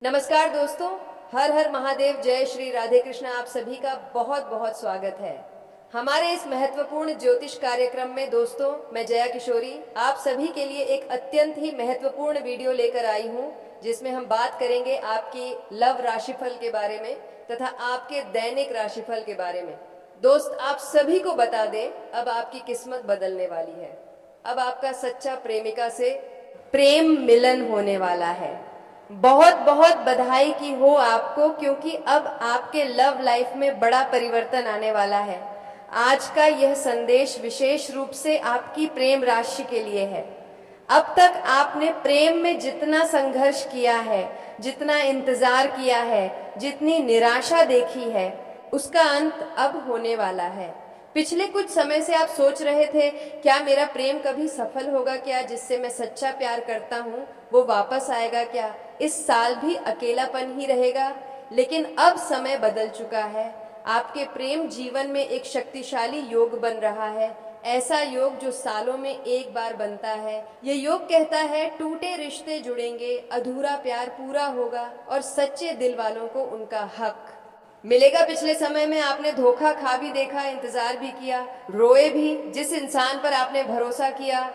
नमस्कार दोस्तों, हर हर महादेव, जय श्री राधे कृष्ण। आप सभी का बहुत बहुत स्वागत है हमारे इस महत्वपूर्ण ज्योतिष कार्यक्रम में। दोस्तों, मैं जया किशोरी आप सभी के लिए एक अत्यंत ही महत्वपूर्ण वीडियो लेकर आई हूं, जिसमें हम बात करेंगे आपकी लव राशिफल के बारे में तथा आपके दैनिक राशिफल के बारे में। दोस्त, आप सभी को बता दें, अब आपकी किस्मत बदलने वाली है। अब आपका सच्चा प्रेमिका से प्रेम मिलन होने वाला है। बहुत बहुत बधाई की हो आपको, क्योंकि अब आपके लव लाइफ में बड़ा परिवर्तन आने वाला है। आज का यह संदेश विशेष रूप से आपकी प्रेम राशि के लिए है। अब तक आपने प्रेम में जितना संघर्ष किया है, जितना इंतजार किया है, जितनी निराशा देखी है, उसका अंत अब होने वाला है। पिछले कुछ समय से आप सोच रहे थे, क्या मेरा प्रेम कभी सफल होगा क्या? जिससे मैं सच्चा प्यार करता हूँ वो वापस आएगा क्या? इस साल भी अकेलापन ही रहेगा? लेकिन अब समय बदल चुका है। आपके प्रेम जीवन में एक शक्तिशाली योग बन रहा है, ऐसा योग जो सालों में एक बार बनता है। ये योग कहता है, टूटे रिश्ते जुड़ेंगे, अधूरा प्यार पूरा होगा और सच्चे दिल वालों को उनका हक मिलेगा। पिछले समय में आपने धोखा खा भी देखा, इंतजार भी किया, रोए भी। जिस इंसान पर आपने भरोसा किया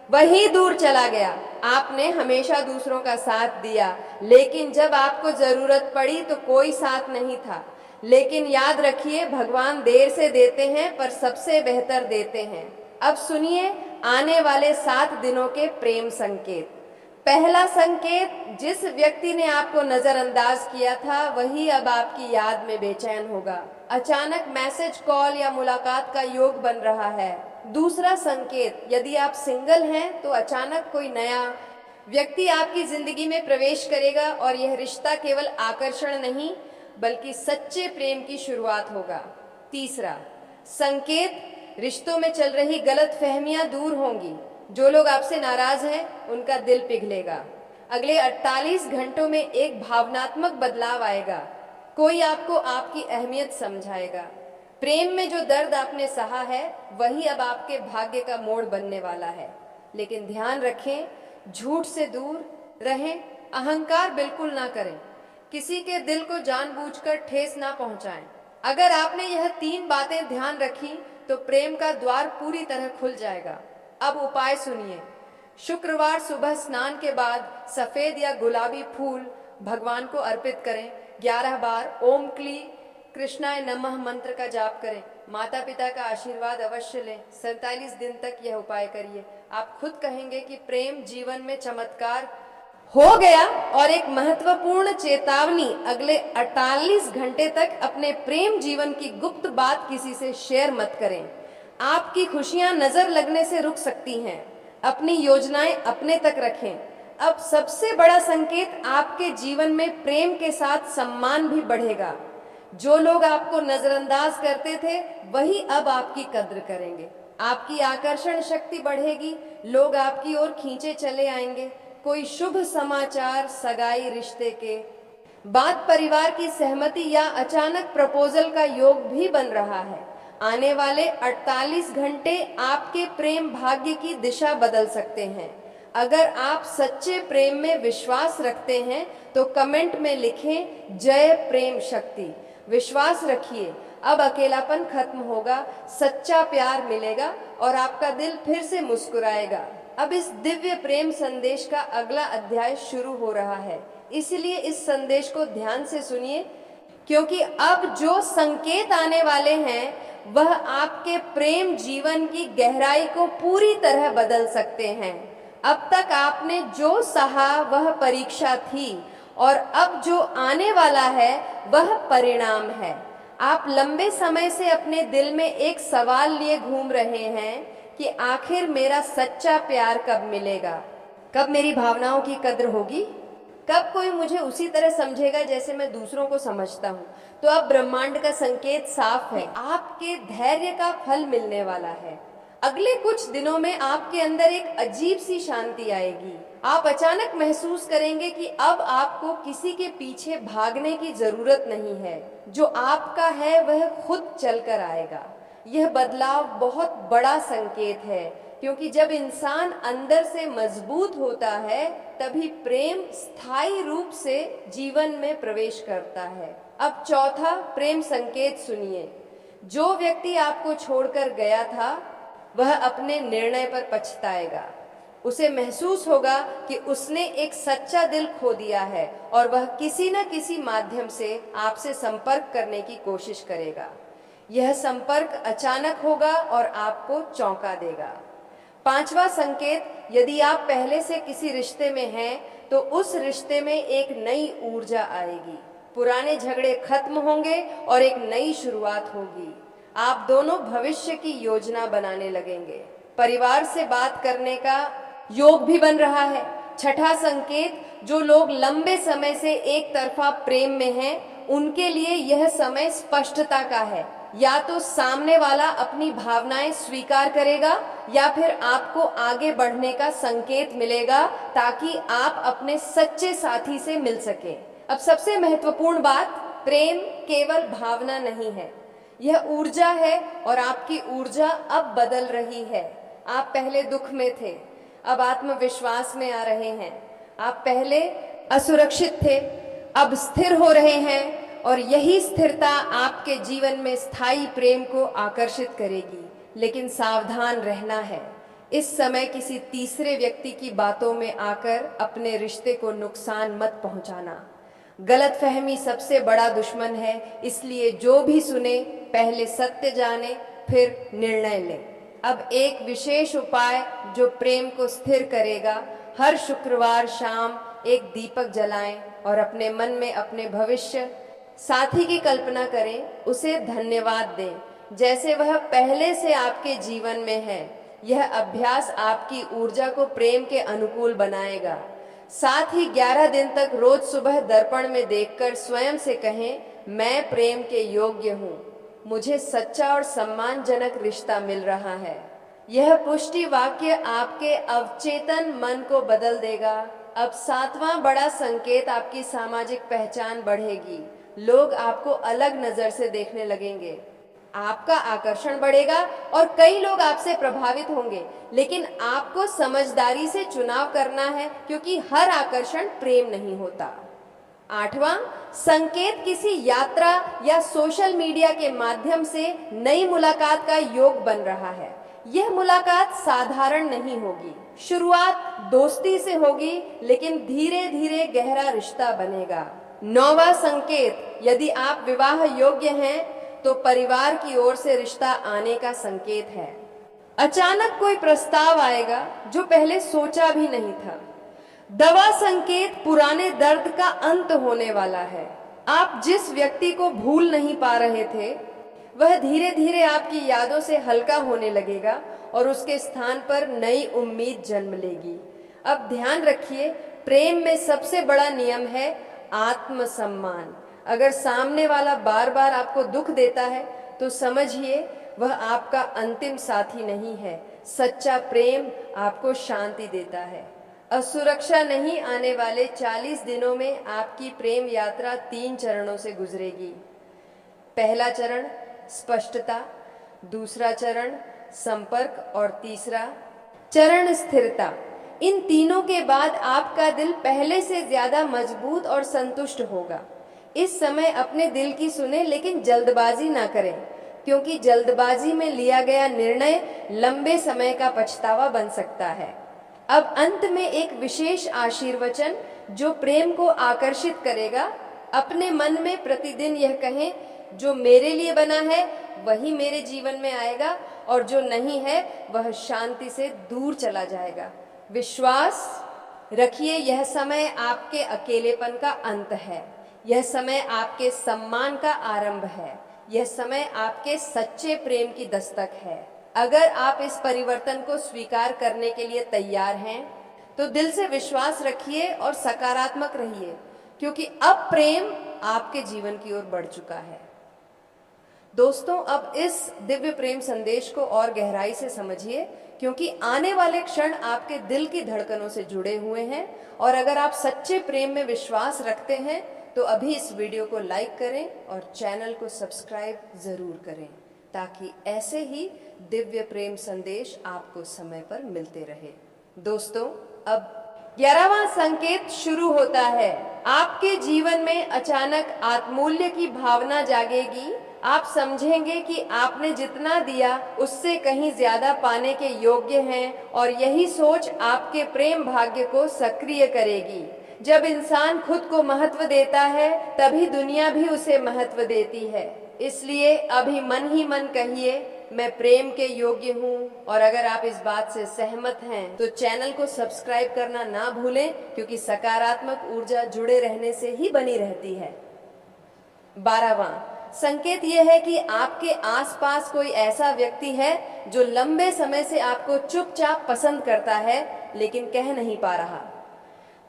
वही दूर चला गया। आपने हमेशा दूसरों का साथ दिया, लेकिन जब आपको जरूरत पड़ी तो कोई साथ नहीं था। लेकिन याद रखिए, भगवान देर से देते हैं पर सबसे बेहतर देते हैं। अब सुनिए आने वाले 7 दिनों के प्रेम संकेत। पहला संकेत, जिस व्यक्ति ने आपको नजरअंदाज किया था वही अब आपकी याद में बेचैन होगा। अचानक मैसेज, कॉल या मुलाकात का योग बन रहा है। दूसरा संकेत, यदि आप सिंगल हैं तो अचानक कोई नया व्यक्ति आपकी जिंदगी में प्रवेश करेगा और यह रिश्ता केवल आकर्षण नहीं बल्कि सच्चे प्रेम की शुरुआत होगा। तीसरा संकेत, रिश्तों में चल रही गलतफहमियां दूर होंगी। जो लोग आपसे नाराज हैं उनका दिल पिघलेगा। अगले 48 घंटों में एक भावनात्मक बदलाव आएगा। कोई आपको आपकी अहमियत समझाएगा। प्रेम में जो दर्द आपने सहा है वही अब आपके भाग्य का मोड़ बनने वाला है। लेकिन ध्यान रखें, झूठ से दूर रहें, अहंकार बिल्कुल ना करें, किसी के दिल को जानबूझकर ठेस ना पहुंचाएं। अगर आपने यह 3 बातें ध्यान रखी तो प्रेम का द्वार पूरी तरह खुल जाएगा। अब उपाय सुनिए। शुक्रवार सुबह स्नान के बाद सफेद या गुलाबी फूल भगवान को अर्पित करें। 11 बार ओम क्ली कृष्णाय नमः मंत्र का जाप करें। माता पिता का आशीर्वाद अवश्य लें। 47 दिन तक यह उपाय करिए। आप खुद कहेंगे कि प्रेम जीवन में चमत्कार हो गया। और एक महत्वपूर्ण चेतावनी, अगले 48 घंटे तक अपने प्रेम जीवन की गुप्त बात किसी से शेयर मत करें। आपकी खुशियां नजर लगने से रुक सकती हैं। अपनी योजनाएं अपने तक रखें। अब सबसे बड़ा संकेत, आपके जीवन में प्रेम के साथ सम्मान भी बढ़ेगा। जो लोग आपको नजरअंदाज करते थे वही अब आपकी कद्र करेंगे। आपकी आकर्षण शक्ति बढ़ेगी, लोग आपकी ओर खींचे चले आएंगे। कोई शुभ समाचार, सगाई, रिश्ते के बाद परिवार की सहमति या अचानक प्रपोजल का योग भी बन रहा है। आने वाले 48 घंटे आपके प्रेम भाग्य की दिशा बदल सकते हैं। अगर आप सच्चे प्रेम में विश्वास रखते हैं तो कमेंट में लिखें, जय प्रेम शक्ति। विश्वास रखिए, अब अकेलापन खत्म होगा, सच्चा प्यार मिलेगा और आपका दिल फिर से मुस्कुराएगा। अब इस दिव्य प्रेम संदेश का अगला अध्याय शुरू हो रहा है, इसलिए इस संदेश को ध्यान से सुनिए, क्योंकि अब जो संकेत आने वाले हैं वह आपके प्रेम जीवन की गहराई को पूरी तरह बदल सकते हैं। अब तक आपने जो सहा वह परीक्षा थी और अब जो आने वाला है वह परिणाम है। आप लंबे समय से अपने दिल में एक सवाल लिए घूम रहे हैं कि आखिर मेरा सच्चा प्यार कब मिलेगा, कब मेरी भावनाओं की कद्र होगी, कब कोई मुझे उसी तरह समझेगा जैसे मैं दूसरों को समझता हूँ। तो अब ब्रह्मांड का संकेत साफ है, आपके धैर्य का फल मिलने वाला है। अगले कुछ दिनों में आपके अंदर एक अजीब सी शांति आएगी। आप अचानक महसूस करेंगे कि अब आपको किसी के पीछे भागने की जरूरत नहीं है। जो आपका है वह खुद चलकर आएगा। यह बदलाव बहुत बड़ा संकेत है, क्योंकि जब इंसान अंदर से मजबूत होता है तभी प्रेम स्थायी रूप से जीवन में प्रवेश करता है। अब चौथा प्रेम संकेत सुनिए। जो व्यक्ति आपको छोड़कर गया था वह अपने निर्णय पर पछताएगा। उसे महसूस होगा कि उसने एक सच्चा दिल खो दिया है और वह किसी न किसी माध्यम से आपसे संपर्क करने की कोशिश करेगा। यह संपर्क अचानक होगा और आपको चौंका देगा। पांचवा संकेत, यदि आप पहले से किसी रिश्ते में हैं तो उस रिश्ते में एक नई ऊर्जा आएगी। पुराने झगड़े खत्म होंगे और एक नई शुरुआत होगी। आप दोनों भविष्य की योजना बनाने लगेंगे। परिवार से बात करने का योग भी बन रहा है। छठा संकेत, जो लोग लंबे समय से एक तरफा प्रेम में हैं उनके लिए यह समय स्पष्टता का है। या तो सामने वाला अपनी भावनाएं स्वीकार करेगा या फिर आपको आगे बढ़ने का संकेत मिलेगा ताकि आप अपने सच्चे साथी से मिल सके। अब सबसे महत्वपूर्ण बात, प्रेम केवल भावना नहीं है, यह ऊर्जा है और आपकी ऊर्जा अब बदल रही है। आप पहले दुख में थे, अब आत्मविश्वास में आ रहे हैं। आप पहले असुरक्षित थे, अब स्थिर हो रहे हैं और यही स्थिरता आपके जीवन में स्थायी प्रेम को आकर्षित करेगी। लेकिन सावधान रहना है, इस समय किसी तीसरे व्यक्ति की बातों में आकर अपने रिश्ते को नुकसान मत पहुंचाना। गलतफहमी सबसे बड़ा दुश्मन है, इसलिए जो भी सुने पहले सत्य जाने फिर निर्णय लें। अब एक विशेष उपाय जो प्रेम को स्थिर करेगा, हर शुक्रवार शाम एक दीपक जलाएं और अपने मन में अपने भविष्य साथी की कल्पना करें, उसे धन्यवाद दें जैसे वह पहले से आपके जीवन में है। यह अभ्यास आपकी ऊर्जा को प्रेम के अनुकूल बनाएगा। साथ ही 11 दिन तक रोज सुबह दर्पण में देखकर स्वयं से कहें, मैं प्रेम के योग्य हूँ, मुझे सच्चा और सम्मानजनक रिश्ता मिल रहा है। यह पुष्टि वाक्य आपके अवचेतन मन को बदल देगा। अब सातवां बड़ा संकेत, आपकी सामाजिक पहचान बढ़ेगी। लोग आपको अलग नजर से देखने लगेंगे, आपका आकर्षण बढ़ेगा और कई लोग आपसे प्रभावित होंगे। लेकिन आपको समझदारी से चुनाव करना है क्योंकि हर आकर्षण प्रेम नहीं होता। आठवां संकेत, किसी यात्रा या सोशल मीडिया के माध्यम से नई मुलाकात का योग बन रहा है। यह मुलाकात साधारण नहीं होगी। शुरुआत दोस्ती से होगी लेकिन धीरे धीरे गहरा रिश्ता बनेगा। नौवां संकेत, यदि आप विवाह योग्य हैं तो परिवार की ओर से रिश्ता आने का संकेत है। अचानक कोई प्रस्ताव आएगा जो पहले सोचा भी नहीं था। दवा संकेत, पुराने दर्द का अंत होने वाला है। आप जिस व्यक्ति को भूल नहीं पा रहे थे वह धीरे धीरे आपकी यादों से हल्का होने लगेगा और उसके स्थान पर नई उम्मीद जन्म लेगी। अब ध्यान रखिए, प्रेम में सबसे बड़ा नियम है आत्मसम्मान। अगर सामने वाला बार बार आपको दुख देता है तो समझिए वह आपका अंतिम साथी नहीं है। सच्चा प्रेम आपको शांति देता है। असुरक्षा नहीं आने वाले 40 दिनों में आपकी प्रेम यात्रा 3 चरणों से गुजरेगी। पहला चरण स्पष्टता, दूसरा चरण संपर्क और तीसरा चरण स्थिरता। इन तीनों के बाद आपका दिल पहले से ज्यादा मजबूत और संतुष्ट होगा। इस समय अपने दिल की सुने लेकिन जल्दबाजी ना करें, क्योंकि जल्दबाजी में लिया गया निर्णय लंबे समय का पछतावा बन सकता है। अब अंत में एक विशेष आशीर्वचन जो प्रेम को आकर्षित करेगा। अपने मन में प्रतिदिन यह कहें, जो मेरे लिए बना है वही मेरे जीवन में आएगा और जो नहीं है वह शांति से दूर चला जाएगा। विश्वास रखिए, यह समय आपके अकेलेपन का अंत है। यह समय आपके सम्मान का आरंभ है। यह समय आपके सच्चे प्रेम की दस्तक है। अगर आप इस परिवर्तन को स्वीकार करने के लिए तैयार हैं तो दिल से विश्वास रखिए और सकारात्मक रहिए, क्योंकि अब प्रेम आपके जीवन की ओर बढ़ चुका है। दोस्तों, अब इस दिव्य प्रेम संदेश को और गहराई से समझिए, क्योंकि आने वाले क्षण आपके दिल की धड़कनों से जुड़े हुए हैं। और अगर आप सच्चे प्रेम में विश्वास रखते हैं तो अभी इस वीडियो को लाइक करें और चैनल को सब्सक्राइब जरूर करें। ताकि ऐसे ही दिव्य प्रेम संदेश आपको समय पर मिलते रहे। दोस्तों, अब 11वां संकेत शुरू होता है। आपके जीवन में अचानक आत्मूल्य की भावना जागेगी। आप समझेंगे कि आपने जितना दिया उससे कहीं ज्यादा पाने के योग्य हैं और यही सोच आपके प्रेम भाग्य को सक्रिय करेगी। जब इंसान खुद को महत्व देता है तभी दुनिया भी उसे महत्व देती है। इसलिए अभी मन ही मन कहिए, मैं प्रेम के योग्य हूँ। और अगर आप इस बात से सहमत हैं तो चैनल को सब्सक्राइब करना ना भूलें, क्योंकि सकारात्मक ऊर्जा जुड़े रहने से ही बनी रहती है। 12वां संकेत यह है कि आपके आसपास कोई ऐसा व्यक्ति है जो लंबे समय से आपको चुपचाप पसंद करता है लेकिन कह नहीं पा रहा।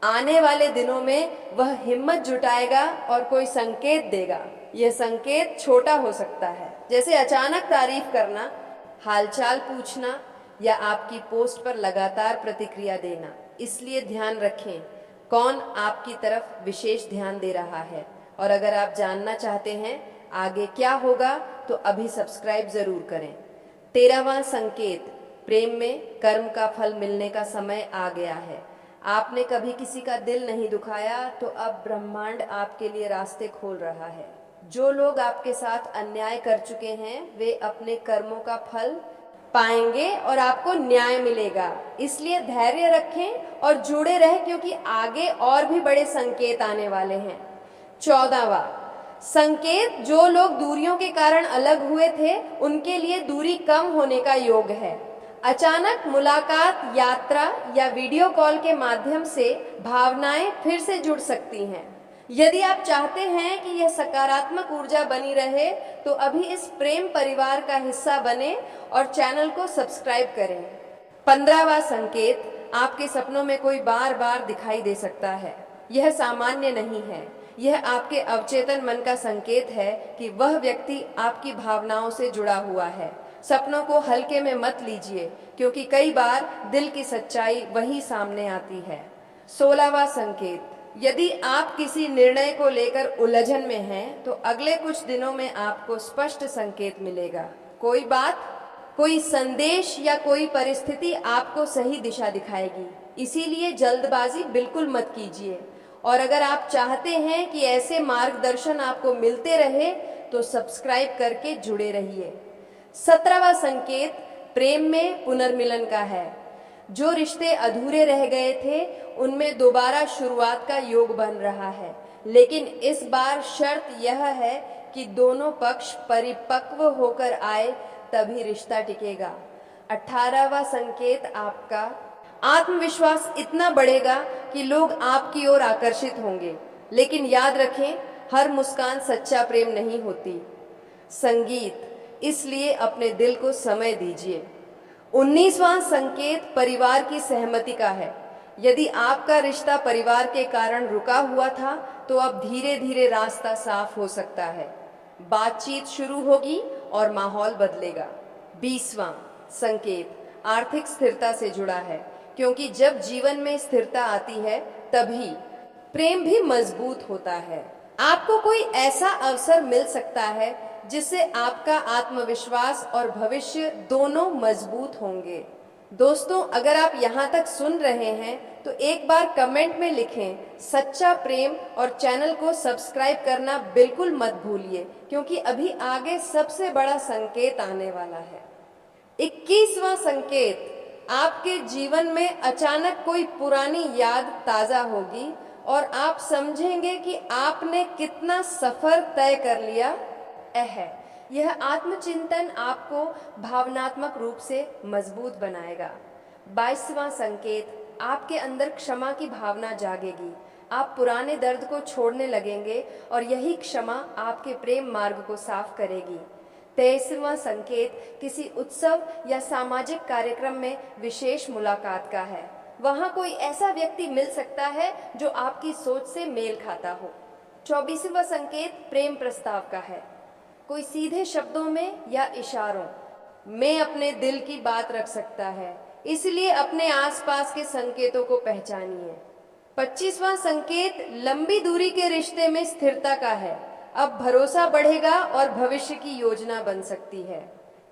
आने वाले दिनों में वह हिम्मत जुटाएगा और कोई संकेत देगा। यह संकेत छोटा हो सकता है, जैसे अचानक तारीफ करना, हालचाल पूछना या आपकी पोस्ट पर लगातार प्रतिक्रिया देना। इसलिए ध्यान रखें कौन आपकी तरफ विशेष ध्यान दे रहा है। और अगर आप जानना चाहते हैं आगे क्या होगा तो अभी सब्सक्राइब जरूर करें। 13वां संकेत, प्रेम में कर्म का फल मिलने का समय आ गया है। आपने कभी किसी का दिल नहीं दुखाया तो अब ब्रह्मांड आपके लिए रास्ते खोल रहा है। जो लोग आपके साथ अन्याय कर चुके हैं वे अपने कर्मों का फल पाएंगे और आपको न्याय मिलेगा। इसलिए धैर्य रखें और जुड़े रहें, क्योंकि आगे और भी बड़े संकेत आने वाले हैं। 14वां संकेत, जो लोग दूरियों के कारण अलग हुए थे उनके लिए दूरी कम होने का योग है। अचानक मुलाकात, यात्रा या वीडियो कॉल के माध्यम से भावनाएं फिर से जुड़ सकती हैं। यदि आप चाहते हैं कि यह सकारात्मक ऊर्जा बनी रहे तो अभी इस प्रेम परिवार का हिस्सा बने और चैनल को सब्सक्राइब करें। 15वां संकेत, आपके सपनों में कोई बार बार दिखाई दे सकता है। यह सामान्य नहीं है, यह आपके अवचेतन मन का संकेत है कि वह व्यक्ति आपकी भावनाओं से जुड़ा हुआ है। सपनों को हल्के में मत लीजिए, क्योंकि कई बार दिल की सच्चाई वही सामने आती है। 16वां संकेत, यदि आप किसी निर्णय को लेकर उलझन में हैं तो अगले कुछ दिनों में आपको स्पष्ट संकेत मिलेगा। कोई बात, कोई संदेश या कोई परिस्थिति आपको सही दिशा दिखाएगी। इसीलिए जल्दबाजी बिल्कुल मत कीजिए। और अगर आप चाहते हैं कि ऐसे मार्गदर्शन आपको मिलते रहे तो सब्सक्राइब करके जुड़े रहिए। 17वां संकेत, प्रेम में पुनर्मिलन का है। जो रिश्ते अधूरे रह गए थे उनमें दोबारा शुरुआत का योग बन रहा है, लेकिन इस बार शर्त यह है कि दोनों पक्ष परिपक्व होकर आए, तभी रिश्ता टिकेगा। 18वां संकेत, आपका आत्मविश्वास इतना बढ़ेगा कि लोग आपकी ओर आकर्षित होंगे। लेकिन याद रखें, हर मुस्कान सच्चा प्रेम नहीं होती। संगीत, इसलिए अपने दिल को समय दीजिए। 19वां संकेत, परिवार की सहमति का है। यदि आपका रिश्ता परिवार के कारण रुका हुआ था तो अब धीरे धीरे रास्ता साफ हो सकता है। बातचीत शुरू होगी और माहौल बदलेगा। 20वां संकेत, आर्थिक स्थिरता से जुड़ा है, क्योंकि जब जीवन में स्थिरता आती है तभी प्रेम भी मजबूत होता है। आपको कोई ऐसा अवसर मिल सकता है जिससे आपका आत्मविश्वास और भविष्य दोनों मजबूत होंगे। दोस्तों, अगर आप यहाँ तक सुन रहे हैं तो एक बार कमेंट में लिखें सच्चा प्रेम और चैनल को सब्सक्राइब करना बिल्कुल मत भूलिए, क्योंकि अभी आगे सबसे बड़ा संकेत आने वाला है। 21वां संकेत, आपके जीवन में अचानक कोई पुरानी याद ताजा होगी और आप समझेंगे कि आपने कितना सफर तय कर लिया है। यह आत्मचिंतन आपको भावनात्मक रूप से मजबूत बनाएगा। 22वां संकेत, आपके अंदर क्षमा की भावना जागेगी। आप पुराने दर्द को छोड़ने लगेंगे और यही क्षमा आपके प्रेम मार्ग को साफ करेगी। 23वां संकेत, किसी उत्सव या सामाजिक कार्यक्रम में विशेष मुलाकात का है। वहाँ कोई ऐसा व्यक्ति मिल सकता है जो आपकी सोच से मेल खाता हो। 24वां संकेत, प्रेम प्रस्ताव का है। कोई सीधे शब्दों में या इशारों में अपने दिल की बात रख सकता है, इसलिए अपने आसपास के संकेतों को पहचानिए। 25वां संकेत, लंबी दूरी के रिश्ते में स्थिरता का है। अब भरोसा बढ़ेगा और भविष्य की योजना बन सकती है।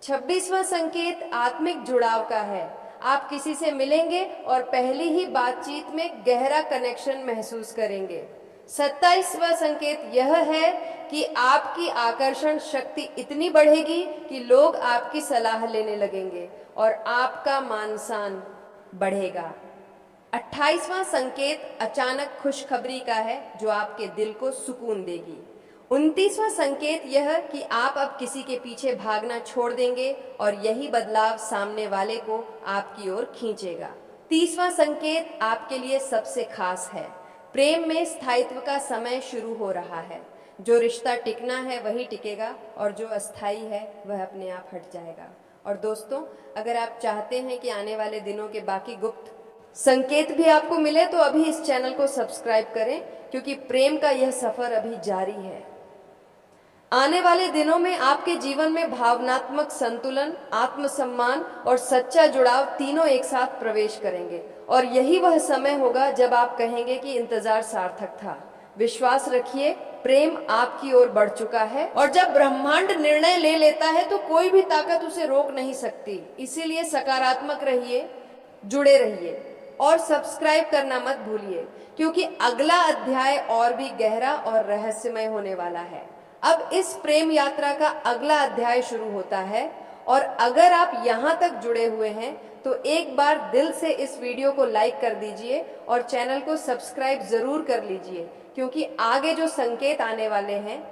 26वां संकेत आत्मिक जुड़ाव का है। आप किसी से मिलेंगे और पहली ही बातचीत में गहरा कनेक्शन महसूस करेंगे। 27वां संकेत यह है कि आपकी आकर्षण शक्ति इतनी बढ़ेगी कि लोग आपकी सलाह लेने लगेंगे और आपका मान सम्मान बढ़ेगा। 28वां संकेत अचानक खुशखबरी का है जो आपके दिल को सुकून देगी। 29वां संकेत यह कि आप अब किसी के पीछे भागना छोड़ देंगे और यही बदलाव सामने वाले को आपकी ओर खींचेगा। 30वां संकेत आपके लिए सबसे खास है। प्रेम में स्थायित्व का समय शुरू हो रहा है। जो रिश्ता टिकना है वही टिकेगा और जो अस्थायी है वह अपने आप हट जाएगा। और दोस्तों, अगर आप चाहते हैं कि आने वाले दिनों के बाकी गुप्त संकेत भी आपको मिले तो अभी इस चैनल को सब्सक्राइब करें, क्योंकि प्रेम का यह सफर अभी जारी है। आने वाले दिनों में आपके जीवन में भावनात्मक संतुलन, आत्मसम्मान और सच्चा जुड़ाव तीनों एक साथ प्रवेश करेंगे और यही वह समय होगा जब आप कहेंगे कि इंतजार सार्थक था। विश्वास रखिए, प्रेम आपकी ओर बढ़ चुका है और जब ब्रह्मांड निर्णय ले लेता है तो कोई भी ताकत उसे रोक नहीं सकती। इसीलिए सकारात्मक रहिए, जुड़े रहिए और सब्सक्राइब करना मत भूलिए, क्योंकि अगला अध्याय और भी गहरा और रहस्यमय होने वाला है। अब इस प्रेम यात्रा का अगला अध्याय शुरू होता है और अगर आप यहाँ तक जुड़े हुए हैं तो एक बार दिल से इस वीडियो को लाइक कर दीजिए और चैनल को सब्सक्राइब जरूर कर लीजिए, क्योंकि आगे जो संकेत आने वाले हैं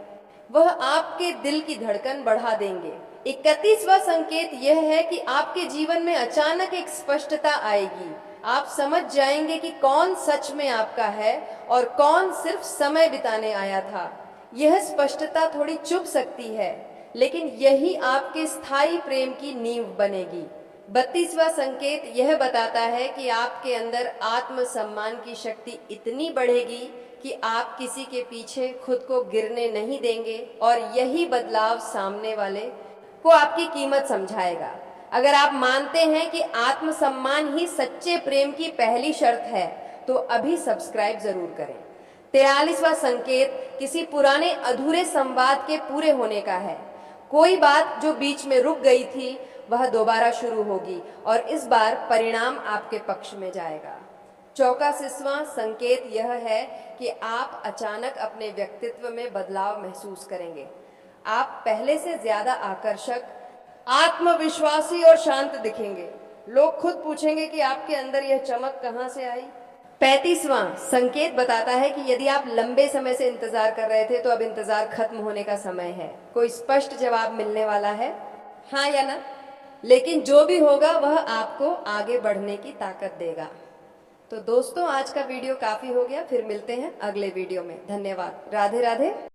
वह आपके दिल की धड़कन बढ़ा देंगे। 31वां संकेत यह है कि आपके जीवन में अचानक एक स्पष्टता आएगी। आप समझ जाएंगे कि कौन सच में आपका है और कौन सिर्फ समय बिताने आया था। यह स्पष्टता थोड़ी चुभ सकती है, लेकिन यही आपके स्थायी प्रेम की नींव बनेगी। 32वां संकेत यह बताता है कि आपके अंदर आत्मसम्मान की शक्ति इतनी बढ़ेगी कि आप किसी के पीछे खुद को गिरने नहीं देंगे और यही बदलाव सामने वाले को आपकी कीमत समझाएगा। अगर आप मानते हैं कि आत्मसम्मान ही सच्चे प्रेम की पहली शर्त है तो अभी सब्सक्राइब जरूर करें। 43वां संकेत किसी पुराने अधूरे संवाद के पूरे होने का है। कोई बात जो बीच में रुक गई थी वह दोबारा शुरू होगी और इस बार परिणाम आपके पक्ष में जाएगा। 34वां संकेत यह है कि आप अचानक अपने व्यक्तित्व में बदलाव महसूस करेंगे। आप पहले से ज्यादा आकर्षक, आत्मविश्वासी और शांत दिखेंगे। लोग खुद पूछेंगे कि आपके अंदर यह चमक कहां से आई। 35वां संकेत बताता है कि यदि आप लंबे समय से इंतजार कर रहे थे तो अब इंतजार खत्म होने का समय है। कोई स्पष्ट जवाब मिलने वाला है, हाँ या ना। लेकिन जो भी होगा वह आपको आगे बढ़ने की ताकत देगा। तो दोस्तों, आज का वीडियो काफी हो गया। फिर मिलते हैं अगले वीडियो में। धन्यवाद। राधे राधे।